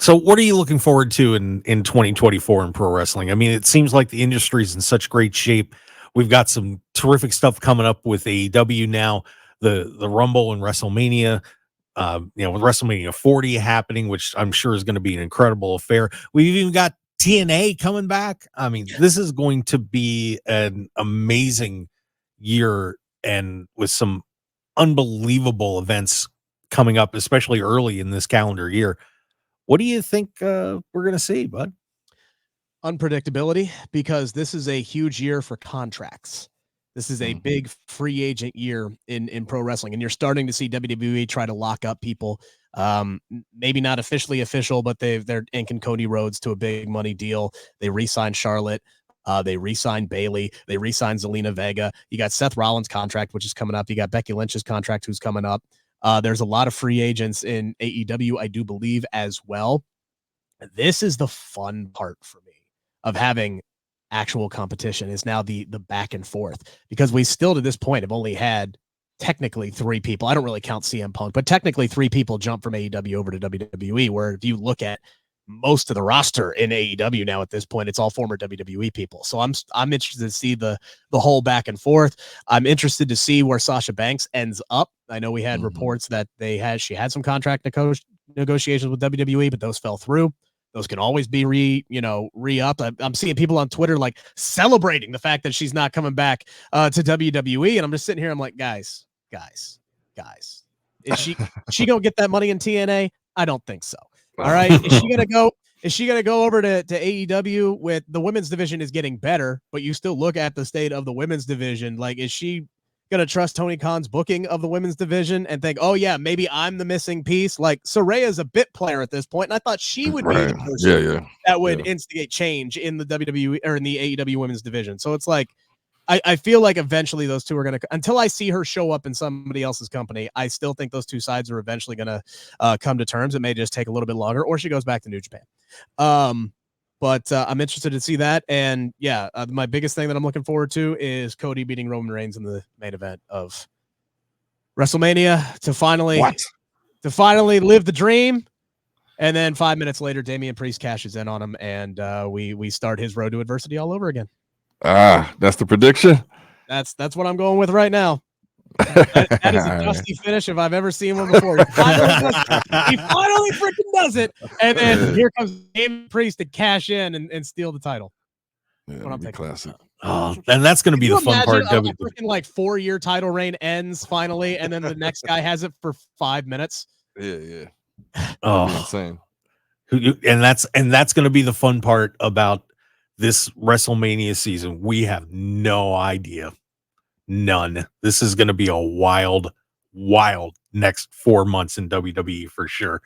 So what are you looking forward to in 2024 in pro wrestling? I mean, it seems like the industry is in such great shape. We've got some terrific stuff coming up with AEW now, the Rumble and WrestleMania, with WrestleMania 40 happening, which I'm sure is going to be an incredible affair. We've even got TNA coming back. I mean, this is going to be an amazing year, and with some unbelievable events coming up, especially early in this calendar year. What do you think we're going to see, bud? Unpredictability, because this is a huge year for contracts. This is a big free agent year in pro wrestling, and you're starting to see WWE try to lock up people. Maybe not officially official, but they're inking Cody Rhodes to a big money deal. They re-signed Charlotte. They re-signed Bayley. They re-signed Zelina Vega. You got Seth Rollins' contract, which is coming up. You got Becky Lynch's contract, who's coming up. There's a lot of free agents in AEW, I do believe, as well. This is the fun part for me of having actual competition, is now the back and forth, because we still to this point have only had technically 3 people. I don't really count CM Punk, but technically 3 people jump from AEW over to WWE, where if you look at most of the roster in AEW now at this point, it's all former WWE people. So I'm interested to see the whole back and forth. I'm interested to see where Sasha Banks ends up. I know we had reports that she had some contract negotiations with WWE, but those fell through. Those can always be re-upped. I'm seeing people on Twitter like celebrating the fact that she's not coming back to WWE, and I'm just sitting here. I'm like, guys, is she gonna get that money in TNA? I don't think so. All right, is she gonna go over to AEW? With the women's division is getting better, but you still look at the state of the women's division. Like, is she gonna trust Tony Khan's booking of the women's division and think, oh yeah, maybe I'm the missing piece? Like, Soraya's a bit player at this point, and I thought she would be the person that would instigate change in the WWE or in the AEW women's division. So it's like, I feel like eventually those two are going to, until I see her show up in somebody else's company, I still think those two sides are eventually going to come to terms. It may just take a little bit longer, or she goes back to New Japan. But I'm interested to see that. And yeah, my biggest thing that I'm looking forward to is Cody beating Roman Reigns in the main event of WrestleMania to finally live the dream. And then 5 minutes later, Damian Priest cashes in on him, and we start his road to adversity all over again. That's the prediction. That's what I'm going with right now. That is a dusty finish if I've ever seen one before. He finally freaking does it, and then here comes Damian Priest to cash in and steal the title. Yeah, that'd be classic. Oh, and that's going to be the fun part. A freaking like 4-year title reign ends finally, and then the next guy has it for 5 minutes. Yeah. Oh, insane. And that's going to be the fun part about this WrestleMania season. We have no idea. None. This is going to be a wild next 4 months in WWE for sure.